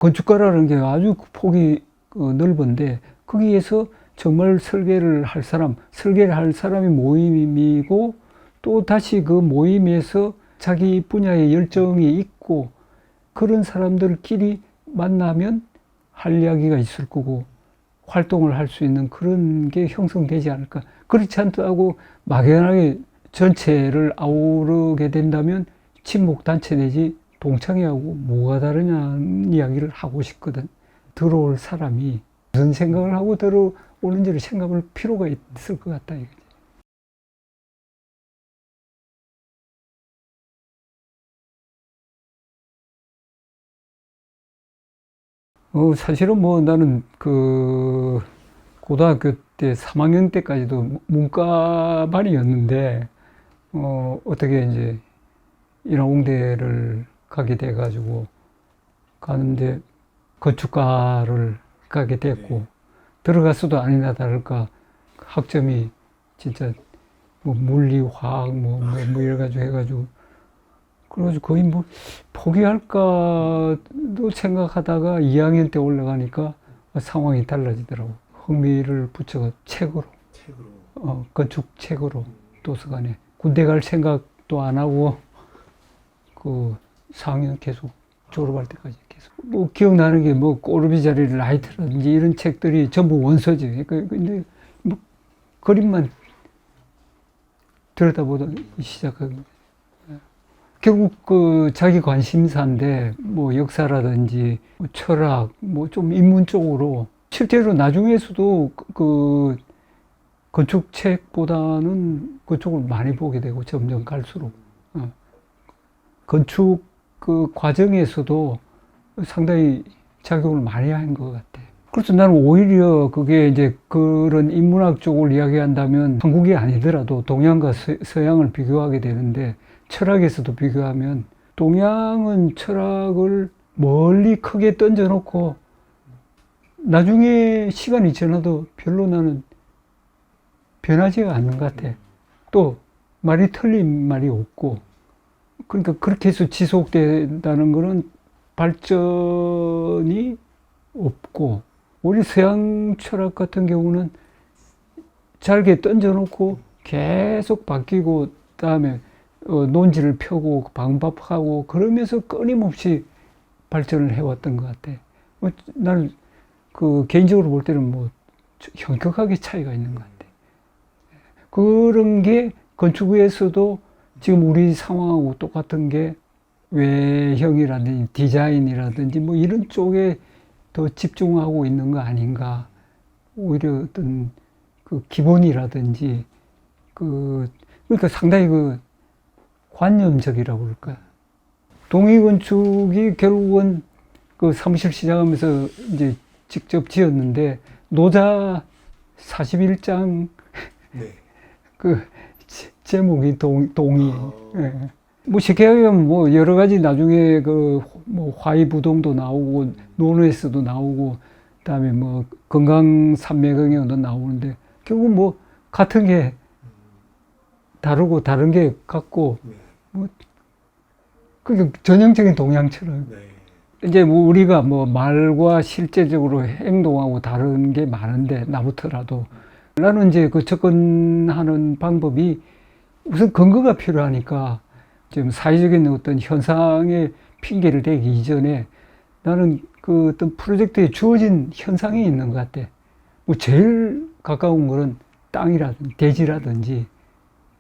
건축가라는 게 아주 폭이 넓은데 거기에서 정말 설계를 할 사람이 모임이고 또 다시 그 모임에서 자기 분야에 열정이 있고 그런 사람들끼리 만나면 할 이야기가 있을 거고 활동을 할 수 있는 그런 게 형성되지 않을까. 그렇지 않다고 막연하게 전체를 아우르게 된다면 친목단체 내지 동창회하고 뭐가 다르냐는 이야기를 하고 싶거든. 들어올 사람이 무슨 생각을 하고 들어오는지를 생각할 필요가 있을 것 같다. 사실은 뭐 나는 고등학교 때 3학년 때까지도 문과반이었는데, 어떻게 이제 인하공대를 가게 돼가지고 가는데 건축과를 가게 됐고, 들어갔어도 아니나 다를까 학점이 진짜 뭐 물리, 화학, 뭐 이래가지고 해가지고, 그래가지고 거의 뭐 포기할까도 생각하다가 2학년 때 올라가니까 상황이 달라지더라고. 흥미를 붙여가 책으로, 건축 책으로 도서관에 군대 갈 생각도 안 하고 그 4학년 계속 졸업할 때까지 계속 뭐 기억나는 게 뭐 꼬르비자리 라이트라든지 이런 책들이 전부 원서지. 근데 뭐 그림만 들여다보다 시작하고 결국 그 자기 관심사인데 뭐 역사라든지 뭐 철학 뭐 좀 인문 쪽으로 실제로 나중에서도 그 건축책보다는 그쪽을 많이 보게 되고 점점 갈수록 건축 그 과정에서도 상당히 작용을 많이 한 것 같아. 그래서 나는 오히려 그게 이제 그런 인문학 쪽을 이야기한다면 한국이 아니더라도 동양과 서양을 비교하게 되는데 철학에서도 비교하면 동양은 철학을 멀리 크게 던져놓고 나중에 시간이 지나도 별로 나는 변하지가 않는 것 같아. 또 말이 틀린 말이 없고 그러니까 그렇게 해서 지속된다는 거는 발전이 없고 우리 서양 철학 같은 경우는 잘게 던져놓고 계속 바뀌고 그다음에 논지를 펴고 방법하고 그러면서 끊임없이 발전을 해왔던 것 같아. 나는 그 개인적으로 볼 때는 뭐 현격하게 차이가 있는 것 같아. 그런 게 건축에서도 지금 우리 상황하고 똑같은 게 외형이라든지 디자인이라든지 뭐 이런 쪽에 더 집중하고 있는 거 아닌가. 오히려 어떤 그 기본이라든지 그러니까 상당히 그 관념적이라고 그럴까. 동의건축이 결국은 그 사무실 시작하면서 이제 직접 지었는데 노자 41장 그 제목이 동의. 예. 뭐 쉽게 하면 뭐 여러 가지 나중에 그 뭐 화이부동도 나오고 논웨스도 나오고 그다음에 뭐 건강 산매경영도 나오는데 결국 뭐 같은 게 다르고 다른 게 같고 뭐 그게 전형적인 동양처럼 이제 뭐 우리가 뭐 말과 실제적으로 행동하고 다른 게 많은데 나부터라도 나는 이제 그 접근하는 방법이 우선 근거가 필요하니까 지금 사회적인 어떤 현상에 핑계를 대기 이전에 나는 그 어떤 프로젝트에 주어진 현상이 있는 것 같아. 뭐 제일 가까운 거는 땅이라든지 대지라든지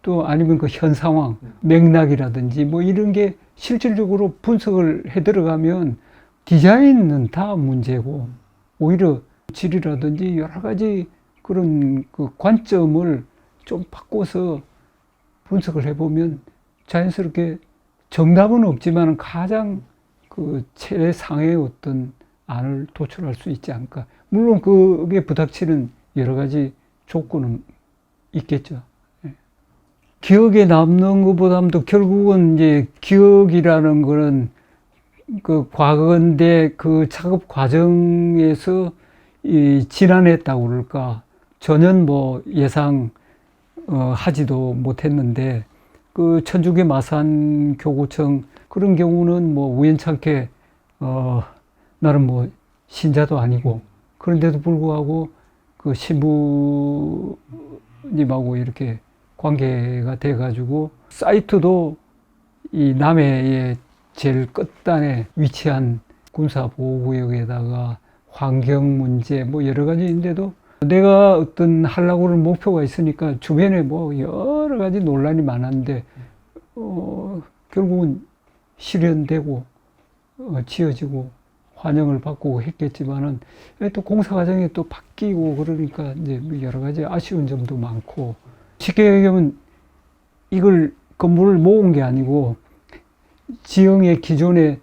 또 아니면 그 현 상황, 맥락이라든지 뭐 이런 게 실질적으로 분석을 해 들어가면 디자인은 다 문제고 오히려 질이라든지 여러 가지 그런 그 관점을 좀 바꿔서 분석을 해보면 자연스럽게 정답은 없지만 가장 그 최상의 어떤 안을 도출할 수 있지 않을까. 물론 그게 부닥치는 여러 가지 조건은 있겠죠. 기억에 남는 것보다도 결국은 이제 기억이라는 거는 그 과거인데 그 작업 과정에서 지난했다고 그럴까. 전혀 뭐 예상 하지도 못했는데 그 천주교 마산 교구청 그런 경우는 뭐 우연찮게 나는 뭐 신자도 아니고 그런데도 불구하고 그 신부님하고 이렇게 관계가 돼가지고 사이트도 이 남해의 제일 끝단에 위치한 군사보호구역에다가 환경 문제 뭐 여러 가지인데도 내가 어떤 하려고 하는 목표가 있으니까 주변에 뭐 여러 가지 논란이 많았는데 결국은 실현되고 지어지고 환영을 받고 했겠지만은 또 공사 과정이 또 바뀌고 그러니까 이제 여러 가지 아쉬운 점도 많고 쉽게 얘기하면 이걸 건물을 모은 게 아니고 지형의 기존에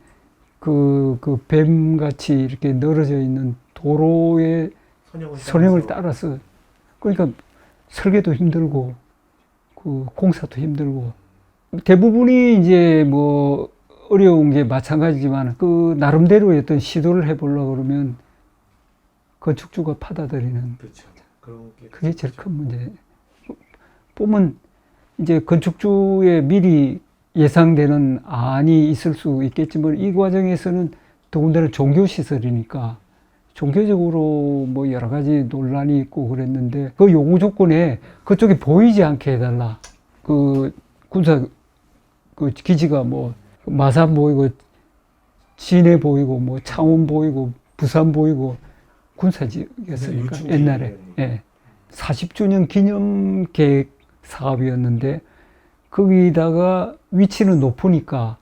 그 뱀같이 이렇게 늘어져 있는 도로의 선형을 따라서 그러니까 설계도 힘들고 그 공사도 힘들고 대부분이 이제 뭐 어려운 게 마찬가지지만 그 나름대로의 어떤 시도를 해보려고 그러면 건축주가 받아들이는 그렇죠. 그게 제일 큰 문제. 보면 이제 건축주의 미리 예상되는 안이 있을 수 있겠지만 이 과정에서는 더군다나 종교시설이니까 종교적으로 뭐 여러 가지 논란이 있고 그랬는데 그 요구 조건에 그쪽이 보이지 않게 해달라. 그 군사 그 기지가 뭐 마산 보이고 진해 보이고 뭐 창원 보이고 부산 보이고 군사지였으니까 옛날에 40주년 기념 계획 사업이었는데 거기다가 위치는 높으니까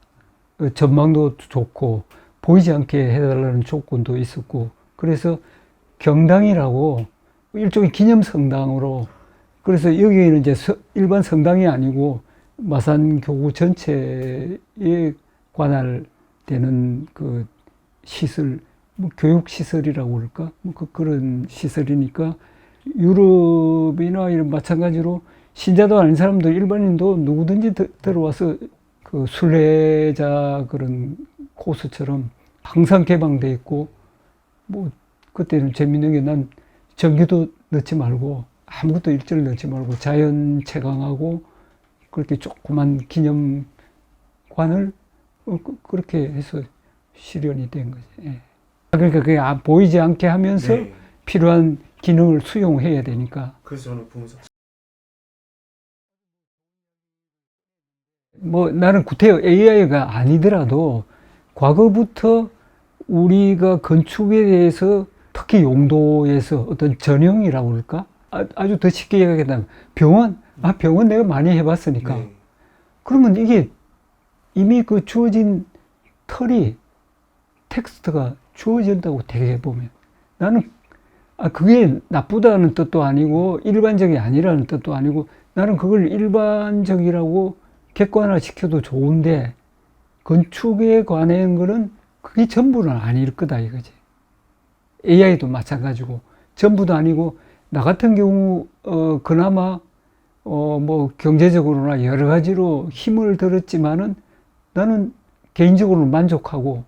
전망도 좋고 보이지 않게 해달라는 조건도 있었고 그래서 경당이라고 일종의 기념 성당으로 그래서 여기에는 이제 일반 성당이 아니고 마산 교구 전체에 관할되는 그 시설, 뭐 교육 시설이라고 그럴까? 뭐 그런 시설이니까 유럽이나 이런 마찬가지로 신자도 아닌 사람도 일반인도 누구든지 들어와서 그 순례자 그런 코스처럼 항상 개방돼 있고 뭐 그때는 재밌는 게 난 전기도 넣지 말고 아무것도 일절 넣지 말고 자연 채광하고 그렇게 조그만 기념관을 그렇게 해서 실현이 된 거지. 예. 그러니까 그게 보이지 않게 하면서 필요한 기능을 수용해야 되니까. 그래서 저는 보면서 뭐 나는 구태여 AI가 아니더라도 과거부터 우리가 건축에 대해서 특히 용도에서 어떤 전형이라고 그럴까? 아주 더 쉽게 얘기하면 병원, 병원 내가 많이 해봤으니까. 그러면 이게 이미 그 주어진 틀이 텍스트가 주어진다고 되게 보면 나는 그게 나쁘다는 뜻도 아니고 일반적이 아니라는 뜻도 아니고 나는 그걸 일반적이라고 객관화 시켜도 좋은데 건축에 관한 거는 그게 전부는 아닐 거다 이거지. AI도 마찬가지고 전부도 아니고 나 같은 경우 그나마 뭐 경제적으로나 여러 가지로 힘을 들었지만은 나는 개인적으로 만족하고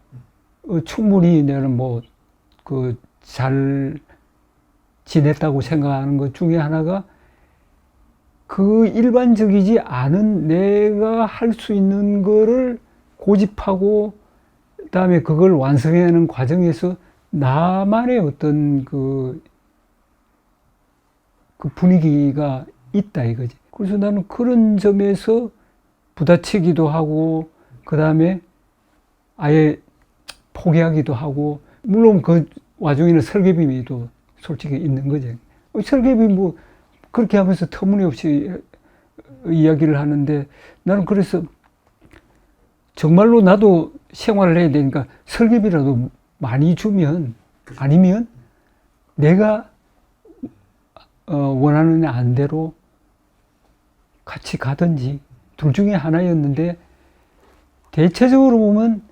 충분히 나는 뭐 그 잘 지냈다고 생각하는 것 중에 하나가 그 일반적이지 않은 내가 할 수 있는 거를 고집하고 그다음에 그걸 완성하는 과정에서 나만의 어떤 그 분위기가 있다 이거지. 그래서 나는 그런 점에서 부다치기도 하고 그다음에 아예 포기하기도 하고 물론 그 와중에는 설계비도 솔직히 있는 거지. 설계비 뭐 그렇게 하면서 터무니없이 이야기를 하는데 나는 그래서 정말로 나도 생활을 해야 되니까 설계비라도 많이 주면 아니면 내가 원하는 안대로 같이 가든지 둘 중에 하나였는데 대체적으로 보면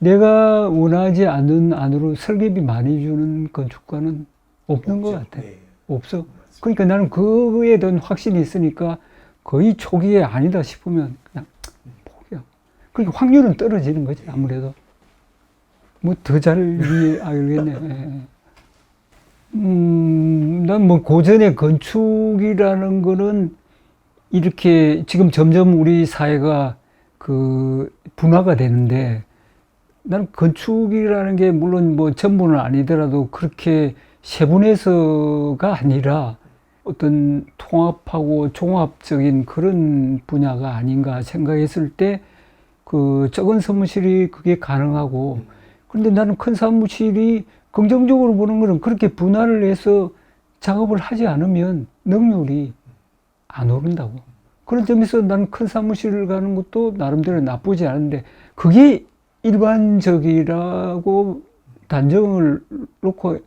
내가 원하지 않는 안으로 설계비 많이 주는 건축가는 없는 것 같아. 없어. 그러니까 나는 그거에 대한 확신이 있으니까 거의 초기에 아니다 싶으면 그냥 포기하고. 그러니까 확률은 떨어지는 거지 아무래도. 뭐 더 잘 알겠네. 난 뭐 고전의 건축이라는 거는 이렇게 지금 점점 우리 사회가 그 분화가 되는데 나는 건축이라는 게 물론 뭐 전부는 아니더라도 그렇게 세분해서가 아니라 어떤 통합하고 종합적인 그런 분야가 아닌가 생각했을 때 그 적은 사무실이 그게 가능하고, 그런데 나는 큰 사무실이 긍정적으로 보는 거는 그렇게 분할을 해서 작업을 하지 않으면 능률이 안 오른다고. 그런 점에서 나는 큰 사무실을 가는 것도 나름대로 나쁘지 않은데, 그게 일반적이라고 단정을 놓고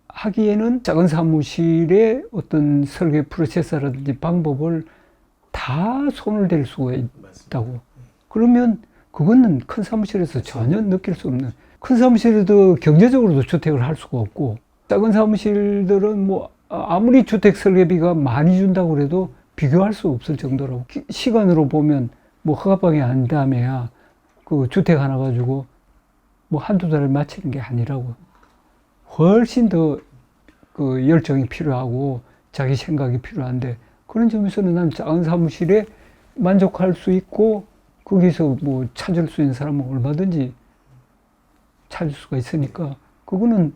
하기에는 작은 사무실의 어떤 설계 프로세스라든지 방법을 다 손을 댈 수가 있다고. 그러면 그거는 큰 사무실에서 전혀 느낄 수 없는, 큰 사무실에도 경제적으로도 주택을 할 수가 없고, 작은 사무실들은 뭐 아무리 주택 설계비가 많이 준다고 해도 비교할 수 없을 정도로, 시간으로 보면 뭐 허가방이 안 다음에야 그 주택 하나 가지고 뭐 한두 달을 마치는 게 아니라고. 훨씬 더 그 열정이 필요하고 자기 생각이 필요한데, 그런 점에서는 난 작은 사무실에 만족할 수 있고 거기서 뭐 찾을 수 있는 사람은 얼마든지 찾을 수가 있으니까, 그거는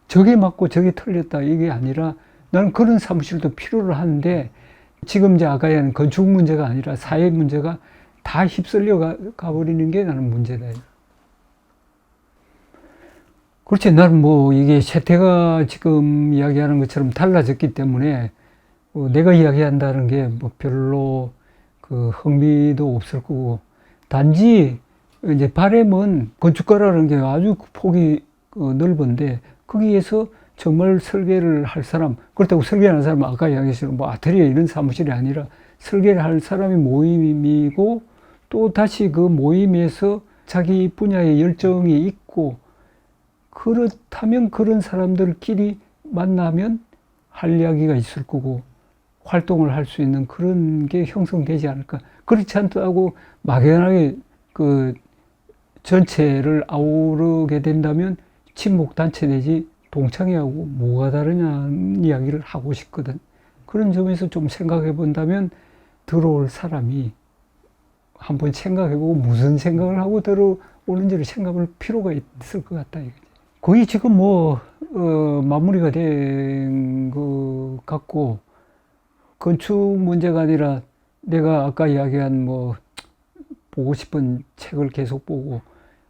저게 맞고 저게 틀렸다 이게 아니라 나는 그런 사무실도 필요로 하는데, 지금 이제 아까 얘기한 건축 문제가 아니라 사회 문제가 다 휩쓸려 가버리는 게 나는 문제다. 그렇지. 나는 뭐 이게 세태가 지금 이야기하는 것처럼 달라졌기 때문에 내가 이야기한다는 게 뭐 별로 그 흥미도 없을 거고, 단지 이제 바람은 건축가라는 게 아주 폭이 넓은데 거기에서 정말 설계를 할 사람, 그렇다고 설계하는 사람은 아까 이야기했지만 뭐 아트리에 이런 사무실이 아니라 설계를 할 사람이 모임이고, 또 다시 그 모임에서 자기 분야에 열정이 있고, 그렇다면 그런 사람들끼리 만나면 할 이야기가 있을 거고 활동을 할 수 있는 그런 게 형성되지 않을까. 그렇지 않다고 막연하게 그 전체를 아우르게 된다면 친목단체 내지 동창회하고 뭐가 다르냐는 이야기를 하고 싶거든. 그런 점에서 좀 생각해 본다면 들어올 사람이 한번 생각해보고 무슨 생각을 하고 들어오는지를 생각할 필요가 있을 것 같다. 거의 지금 뭐 마무리가 된 것 같고, 건축 문제가 아니라 내가 아까 이야기한 뭐 보고 싶은 책을 계속 보고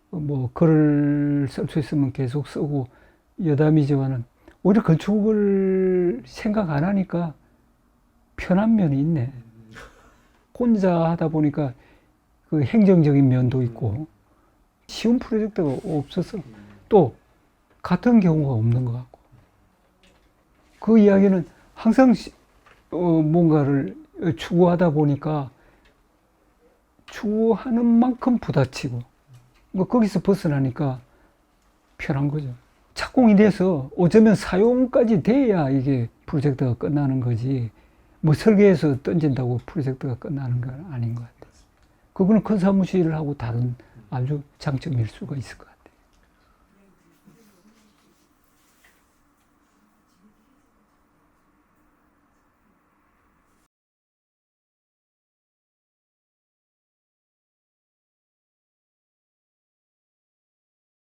뭐 글을 쓸 수 있으면 계속 쓰고 여담이지만은, 오히려 건축을 생각 안 하니까 편한 면이 있네. 혼자 하다 보니까 그 행정적인 면도 있고 쉬운 프로젝트가 없어서 또 같은 경우가 없는 것 같고, 그 이야기는 항상 뭔가를 추구하다 보니까 추구하는 만큼 부딪히고, 뭐 거기서 벗어나니까 편한 거죠. 착공이 돼서 어쩌면 사용까지 돼야 이게 프로젝트가 끝나는 거지, 뭐 설계해서 던진다고 프로젝트가 끝나는 건 아닌 것 같아요. 그거는 큰 사무실을 하고 다른 아주 장점일 수가 있을 것 같아요.